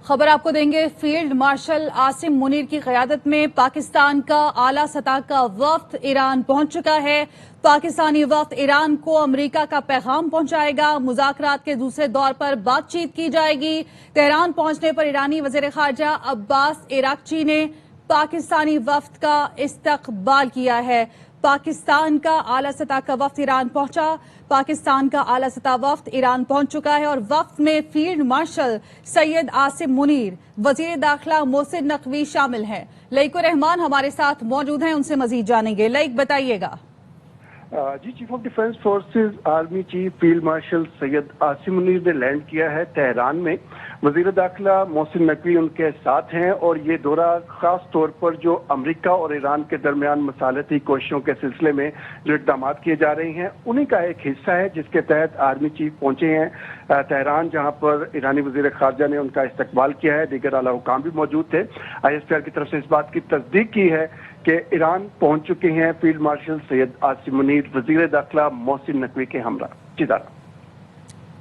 खबर आपको देंगे। फील्ड मार्शल आसिम मुनीर की क़यादत में पाकिस्तान का आला सतह का वफ्द ईरान पहुंच चुका है। पाकिस्तानी वफ्द ईरान को अमेरिका का पैगाम पहुंचाएगा। मुज़ाकरात के दूसरे दौर पर बातचीत की जाएगी। तेहरान पहुंचने पर ईरानी वज़ीर ख़ारजा अब्बास अराग़ची ने पाकिस्तानी वफ्द का इस्तक़बाल किया है। पाकिस्तान का आला सतह का वफ्द ईरान पहुंचा। पाकिस्तान का आला सतह वफ्द ईरान पहुंच चुका है और वफ्द में फील्ड मार्शल सैयद आसिम मुनीर, वजीर दाखिला मोहसिन नकवी शामिल हैं। लईकुर रहमान हमारे साथ मौजूद हैं, उनसे मजीद जानेंगे। लईक बताइएगा। जी, chief of defence forces army chief field marshal Syed Asim Munir ने लैंड किया है तेहरान में। वजीर दाखिला मोहसिन नकवी उनके साथ हैं और ये दौरा खास तौर पर जो अमेरिका और ईरान के दरमियान मसालती कोशिशों के सिलसिले में जो इक़दाम किए जा रहे हैं उन्हीं का एक हिस्सा है, जिसके तहत आर्मी चीफ पहुंचे हैं तेहरान, जहां पर ईरानी वजीर खारजा ने उनका इस्तकबाल किया है। दीगर आला हुकाम भी मौजूद थे। ISPR की तरफ से इस बात की तस्दीक की है कि ईरान पहुंच चुके हैं फील्ड मार्शल सैयद आसिम मुनीर वजीर दाखिला मोहसिन नकवी के हमरा। जिदारा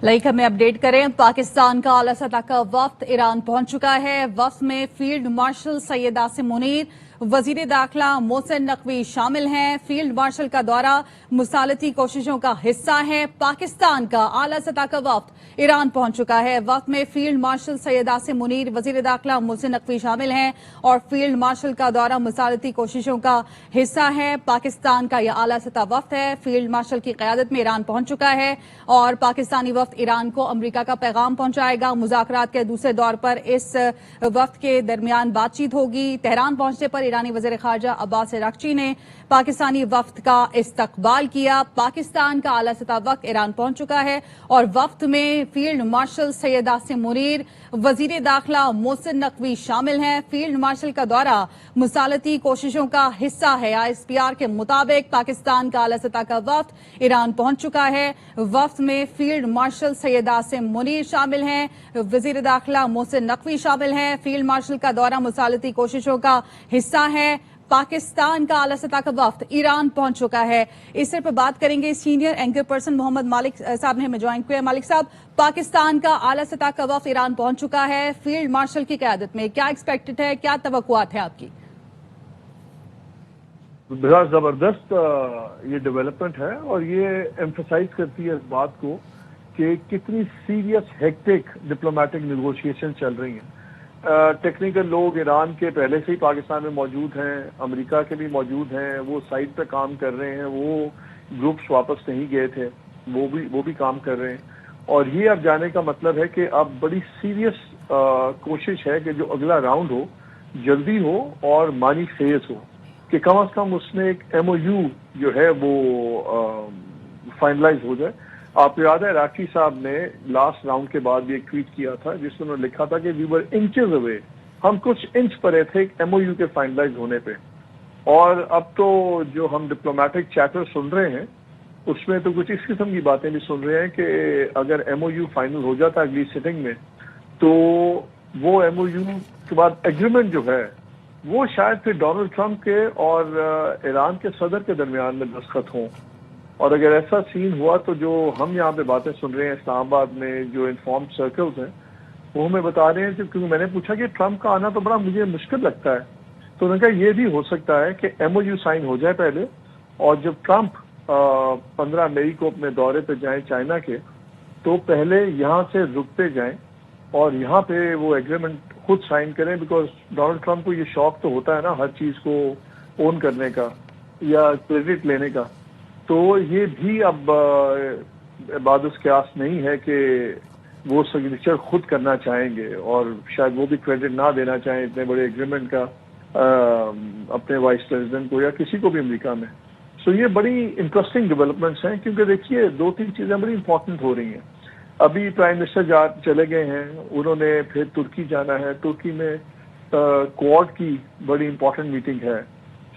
लाइक हमें अपडेट करें। पाकिस्तान का आला सतह का वफ्द ईरान पहुंच चुका है। वफ्द में फील्ड मार्शल सैयद आसिम मुनीर, वजीर दाखिला मोहसिन नकवी शामिल हैं। फील्ड मार्शल का दौरा मुसालती कोशिशों का हिस्सा है। पाकिस्तान का आला सतह का वफ्द ईरान पहुंच चुका है। वफ्द में फील्ड मार्शल सैयद आसिम मुनीर, वजीर दाखिला मोहसिन नकवी शामिल हैं और फील्ड मार्शल का दौरा मुसालती कोशिशों का हिस्सा है। पाकिस्तान का यह आला सतह वफ्द है। फील्ड मार्शल की क़यादत में ईरान पहुंच चुका है और पाकिस्तानी वफ्द ईरान को अमेरिका का पैगाम पहुंचाएगा। मुज़ाकरात के दूसरे दौर पर इस वफ्द के दरमियान बातचीत होगी। तेहरान पहुंचने पर ईरानी वज़ीर ख़ारजा अब्बास अराग़ची ने पाकिस्तानी वफ्द का इस्तकबाल किया। पाकिस्तान का आला सतह वफ्द ईरान पहुंच चुका है और वफ्द में फील्ड मार्शल सैयद आसिम मुनीर, वजीर दाखिला मोहसिन नकवी शामिल हैं। फील्ड मार्शल का दौरा मुसालती कोशिशों का हिस्सा है। ISPR के मुताबिक पाकिस्तान का आला सतह का वफ्द ईरान पहुंच चुका है। वफ्द में फील्ड मार्शल सैयद आसिम मुनीर शामिल हैं, वजीर दाखिला मोहसिन नकवी शामिल हैं। फील्ड मार्शल का दौरा मुसालती कोशिशों का हिस्सा है। पाकिस्तान का आला सतह का वफ्द ईरान पहुंच चुका है। इस पर बात करेंगे। सीनियर एंकर पर्सन मोहम्मद मालिक साहब ने हमें ज्वाइन किया। मालिक साहब, पाकिस्तान का आला सतह का वफ्द ईरान पहुंच चुका है फील्ड मार्शल की क़यादत में, क्या एक्सपेक्टेड है, क्या तवक्कुआत है आपकी? बहुत जबरदस्त ये डेवलपमेंट है और ये एम्फसाइज करती है इस बात को कि कितनी सीरियस हेक्टिक डिप्लोमेटिक नेगोशिएशन चल रही हैं। टेक्निकल लोग ईरान के पहले से ही पाकिस्तान में मौजूद हैं, अमेरिका के भी मौजूद हैं, वो साइट पे काम कर रहे हैं। वो ग्रुप्स वापस नहीं गए थे, वो भी काम कर रहे हैं। और ये अब जाने का मतलब है कि अब बड़ी सीरियस कोशिश है कि जो अगला राउंड हो जल्दी हो और मानी फेज हो, कि कम से कम उसमें एक MOU जो है वो फाइनलाइज हो जाए। आपको याद है राखी साहब ने लास्ट राउंड के बाद भी एक ट्वीट किया था जिसमें उन्होंने लिखा था कि वी वर इंचेस अवे, हम कुछ इंच परे थे एक MOU के फाइनलाइज होने पे। और अब तो जो हम डिप्लोमेटिक चैटर सुन रहे हैं उसमें तो कुछ इस किस्म की बातें भी सुन रहे हैं कि अगर MOU फाइनल हो जाता अगली सिटिंग में तो वो MOU के बाद एग्रीमेंट जो है वो शायद फिर डोनाल्ड ट्रंप के और ईरान के सदर के दरमियान में दस्तखत हों। और अगर ऐसा सीन हुआ तो जो हम यहाँ पे बातें सुन रहे हैं इस्लामाबाद में जो इन्फॉर्म्ड सर्कल्स हैं वो हमें बता रहे हैं, क्योंकि मैंने पूछा कि ट्रंप का आना तो बड़ा मुझे मुश्किल लगता है, तो उन्होंने कहा ये भी हो सकता है कि MOU साइन हो जाए पहले और जब ट्रंप 15 मई को अपने दौरे पे जाएं चाइना के तो पहले यहाँ से रुकते जाएं और यहाँ पे वो एग्रीमेंट खुद साइन करें। बिकॉज डोनाल्ड ट्रंप को ये शौक तो होता है ना हर चीज को ओन करने का या क्रेडिट लेने का, तो ये भी अब बादुस क्यास नहीं है कि वो सिग्नेचर खुद करना चाहेंगे और शायद वो भी क्रेडिट ना देना चाहें इतने बड़े एग्रीमेंट का अपने वाइस प्रेसिडेंट को या किसी को भी अमेरिका में। सो ये बड़ी इंटरेस्टिंग डेवलपमेंट्स हैं, क्योंकि देखिए 2-3 चीजें बड़ी इंपॉर्टेंट हो रही हैं। अभी प्राइम मिनिस्टर चले गए हैं, उन्होंने फिर तुर्की जाना है। तुर्की में क्वाड की बड़ी इंपॉर्टेंट मीटिंग है,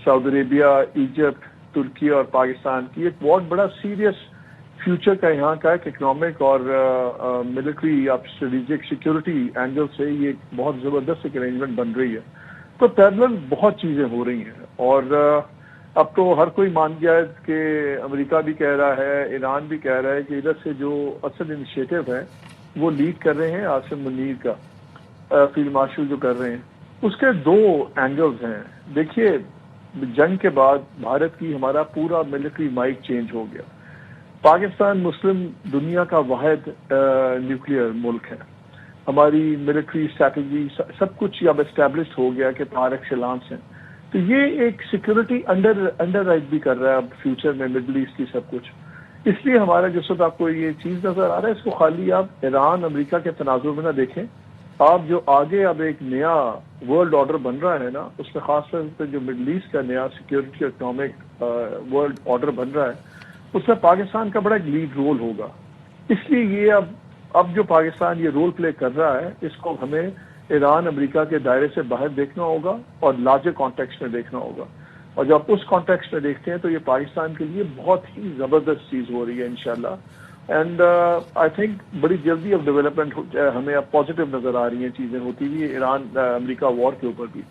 सऊदी अरेबिया, इजिप्ट, तुर्की और पाकिस्तान की। एक बहुत बड़ा सीरियस फ्यूचर का यहाँ का इकोनॉमिक और मिलिट्री और स्ट्रेटेजिक सिक्योरिटी एंगल से ये बहुत जबरदस्त एक अरेंजमेंट बन रही है। तो पैरेलल बहुत चीजें हो रही हैं और अब तो हर कोई मान गया है कि अमेरिका भी कह रहा है, ईरान भी कह रहा है कि इधर से जो असल इनिशिएटिव है वो लीड कर रहे हैं आसिम मुनीर का। فیلڈ مارشل جو کر رہے ہیں اس کے دو اینگلز ہیں. دیکھیے جنگ کے بعد بھارت کی ہمارا پورا ملٹری مائٹ چینج ہو گیا. پاکستان مسلم دنیا کا واحد نیوکلیئر ملک ہے. ہماری ملٹری اسٹریٹجی سب کچھ اب اسٹیبلش ہو گیا کہ طار ایکسلانس ہیں. تو یہ ایک سیکورٹی انڈر رائٹ بھی کر رہا ہے اب فیوچر میں مڈل ایسٹ کی سب کچھ. اس لیے ہمارا جس وقت آپ کو یہ چیز نظر آ رہا ہے اس کو خالی آپ ایران امریکہ کے تناظر میں نہ دیکھیں. آپ جو آگے اب ایک نیا ورلڈ آرڈر بن رہا ہے نا اس میں خاص طور پہ جو مڈل ایسٹ کا نیا سیکورٹی اکنامک ورلڈ آرڈر بن رہا ہے اس میں پاکستان کا بڑا ایک لیڈ رول ہوگا. اس لیے یہ اب جو پاکستان یہ رول پلے کر رہا ہے اس کو ہمیں ایران امریکہ کے دائرے سے باہر دیکھنا ہوگا اور لارجر کانٹیکسٹ میں دیکھنا ہوگا. اور جب آپ اس کانٹیکسٹ میں دیکھتے ہیں تو یہ پاکستان کے لیے بہت ہی زبردست چیز ہو رہی ہے انشاءاللہ. اینڈ آئی تھنک بڑی جلدی اب ڈیولپمنٹ ہمیں اب پازیٹیو نظر آ رہی ہیں چیزیں ہوتی ہوئی ایران امریکہ وار کے اوپر بھی.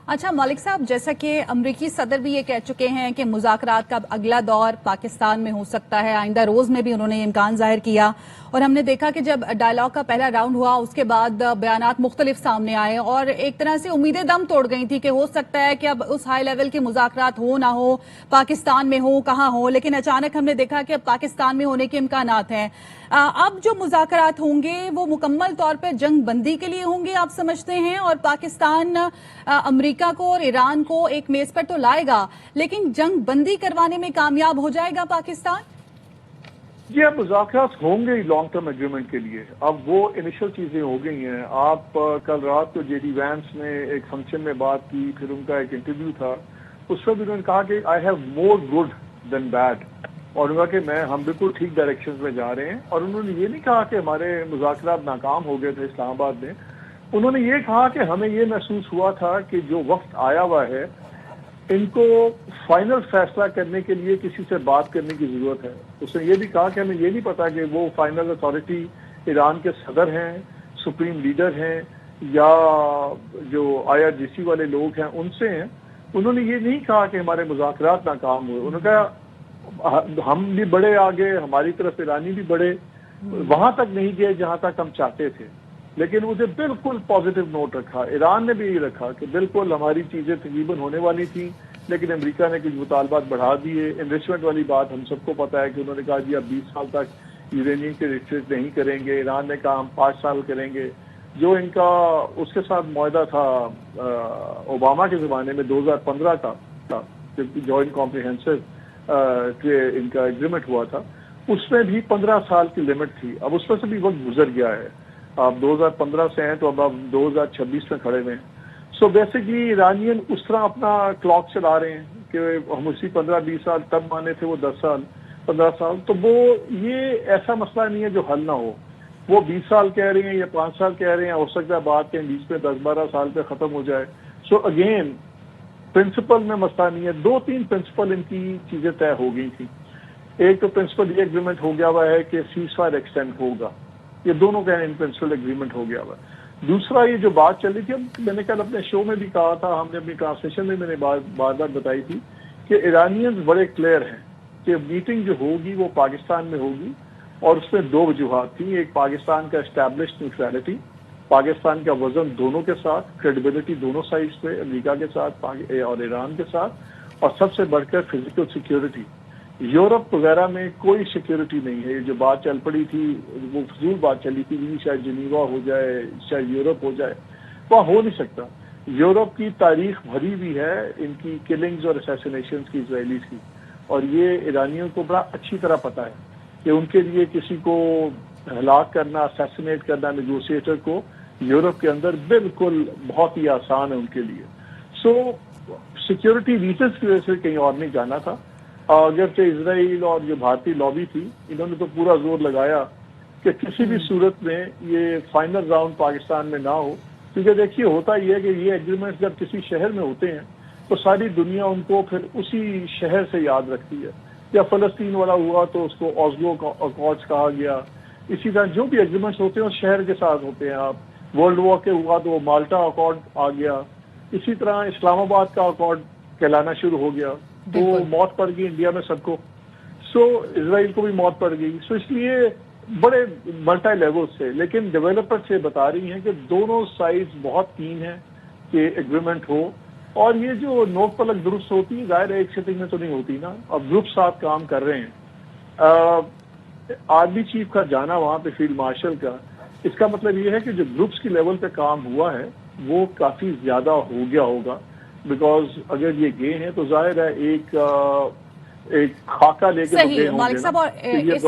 اچھا مالک صاحب، جیسا کہ امریکی صدر بھی یہ کہہ چکے ہیں کہ مذاکرات کا اگلا دور پاکستان میں ہو سکتا ہے، آئندہ روز میں بھی انہوں نے امکان ظاہر کیا، اور ہم نے دیکھا کہ جب ڈائلاگ کا پہلا راؤنڈ ہوا اس کے بعد بیانات مختلف سامنے آئے اور ایک طرح سے امیدیں دم توڑ گئی تھی کہ ہو سکتا ہے کہ اب اس ہائی لیول کے مذاکرات ہو نہ ہو، پاکستان میں ہو کہاں ہو، لیکن اچانک ہم نے دیکھا کہ اب پاکستان میں ہونے کے امکانات ہیں. اب جو مذاکرات ہوں گے وہ مکمل طور پہ جنگ بندی کے لیے ہوں گے آپ سمجھتے ہیں، اور پاکستان امریکہ کو اور ایران کو ایک میز پر تو لائے گا لیکن جنگ بندی کروانے میں کامیاب ہو جائے گا پاکستان؟ جی اب مذاکرات ہوں گے لانگ ٹرم ایگریمنٹ کے لیے. اب وہ انیشل چیزیں ہو گئی ہیں. آپ کل رات کو جے ڈی وینس نے ایک فنکشن میں بات کی، پھر ان کا ایک انٹرویو تھا، اس میں بھی انہوں نے کہا کہ I have more good then bad, اور انہوں نے کہا کہ ہم بالکل ٹھیک ڈائریکشن میں جا رہے ہیں. اور انہوں نے یہ نہیں کہا کہ ہمارے مذاکرات ناکام ہو گئے تھے اسلام آباد میں. انہوں نے یہ کہا کہ ہمیں یہ محسوس ہوا تھا کہ جو وقت آیا ہوا ہے ان کو فائنل فیصلہ کرنے کے لیے کسی سے بات کرنے کی ضرورت ہے. اس نے یہ بھی کہا کہ ہمیں یہ نہیں پتا کہ وہ فائنل اتھارٹی ایران کے صدر ہیں، سپریم لیڈر ہیں، یا جو IRGC والے لوگ ہیں ان سے ہیں. انہوں نے یہ نہیں کہا کہ ہمارے مذاکرات ناکام ہوئے. انہوں نے کہا ہم بھی بڑے آگے، ہماری طرف ایرانی بھی بڑے، وہاں تک نہیں گئے جہاں تک ہم چاہتے تھے، لیکن اسے بالکل پازیٹیو نوٹ رکھا. ایران نے بھی یہ رکھا کہ بالکل ہماری چیزیں تقریباً ہونے والی تھیں لیکن امریکہ نے کچھ مطالبات بڑھا دیے. انویسٹمنٹ والی بات ہم سب کو پتا ہے کہ انہوں نے کہا جی اب 20 سال تک یورینیم کے ریسرچ نہیں کریں گے. ایران نے کہا ہم 5 سال کریں گے. جو ان کا اس کے ساتھ معاہدہ تھا اوباما کے زمانے میں 2015 کا تھا، جوائنٹ کمپریہنسو ان کا ایگریمنٹ ہوا تھا، اس میں بھی 15 سال کی لمٹ تھی. اب اس میں سے بھی وقت گزر گیا ہے. آپ 2015 سے ہیں تو اب آپ 2026 میں کھڑے ہوئے ہیں. سو بیسکلی ایرانین اس طرح اپنا کلاک چلا رہے ہیں کہ ہم اسی 15-20 سال تب مانے تھے، وہ 10 سال 15 سال. تو وہ یہ ایسا مسئلہ نہیں ہے جو حل نہ ہو. وہ 20 سال کہہ رہے ہیں یا 5 سال کہہ رہے ہیں، ہو سکتا ہے بات کے بیچ میں 10-12 سال پہ ختم ہو جائے. سو اگین پرنسپل میں مسئلہ نہیں ہے. 2-3 پرنسپل ان کی چیزیں طے ہو گئی تھیں. ایک تو پرنسپل یہ ایگریمنٹ ہو گیا ہوا ہے کہ سیز فائر ایکسٹینڈ ہوگا، یہ دونوں کا ان پرنسپل ایگریمنٹ ہو گیا ہوا ہے. دوسرا یہ جو بات چل رہی تھی، میں نے کل اپنے شو میں بھی کہا تھا، ہم نے اپنی ٹرانسلیشن میں نے بار بار بتائی تھی کہ ایرانینز بڑے کلیئر ہیں کہ میٹنگ جو ہوگی وہ پاکستان میں ہوگی، اور اس میں 2 وجوہات تھیں. ایک پاکستان کا اسٹیبلشڈ نیوٹرلٹی، پاکستان کا وزن دونوں کے ساتھ، کریڈیبلٹی دونوں سائڈز پہ، امریکہ کے ساتھ اور ایران کے ساتھ، اور سب سے بڑھ کر فزیکل سیکیورٹی. یورپ وغیرہ میں کوئی سیکیورٹی نہیں ہے. جو بات چل پڑی تھی وہ فضول بات چلی تھی، شاید جنیوا ہو جائے، شاید یورپ ہو جائے، وہاں ہو نہیں سکتا. یورپ کی تاریخ بھری ہوئی ہے ان کی کلنگز اور اسیسینیشنز کی، اسرائیلیز کی، اور یہ ایرانیوں کو بڑا اچھی طرح پتہ ہے کہ ان کے لیے کسی کو ہلاک کرنا، اسیسینیٹ کرنا نیگوشیٹر کو یورپ کے اندر بالکل بہت ہی آسان ہے ان کے لیے. سو سیکیورٹی ریزنز کی وجہ سے کہیں اور نہیں جانا تھا. اگرچہ اسرائیل اور جو بھارتی لابی تھی انہوں نے تو پورا زور لگایا کہ کسی بھی صورت میں یہ فائنل راؤنڈ پاکستان میں نہ ہو. کیونکہ دیکھیے ہوتا یہ ہے کہ یہ ایگریمنٹ جب کسی شہر میں ہوتے ہیں تو ساری دنیا ان کو پھر اسی شہر سے یاد رکھتی ہے. یا فلسطین والا ہوا تو اس کو اوزلو اکارڈز کہا گیا. اسی طرح جو بھی ایگریمنٹس ہوتے ہیں اس شہر کے ساتھ ہوتے ہیں. آپ ورلڈ وار کے ہوا تو وہ مالٹا اکارڈ آ گیا. اسی طرح اسلام آباد کا اکارڈ کہلانا شروع ہو گیا. تو موت پڑ گئی انڈیا میں سب کو. سو اسرائیل کو بھی موت پڑ گئی. سو اس لیے बड़े मल्टी लेवल से, लेकिन डेवलपर से बता रही हैं कि दोनों साइड्स बहुत कीन हैं कि एग्रीमेंट हो। और ये जो नोक पलक दुरुस्त होती है, जाहिर है एक सिटिंग में तो नहीं होती ना, अब ग्रुप साथ काम कर रहे हैं। आर्मी चीफ का जाना वहां पे, फील्ड मार्शल का, इसका मतलब ये है कि जो ग्रुप्स की लेवल पे काम हुआ है वो काफी ज्यादा हो गया होगा, बिकॉज अगर ये गए हैं तो जाहिर है एक खाका लेके तो गए सही होंगे मालिक ना। साहब, और तो ये इस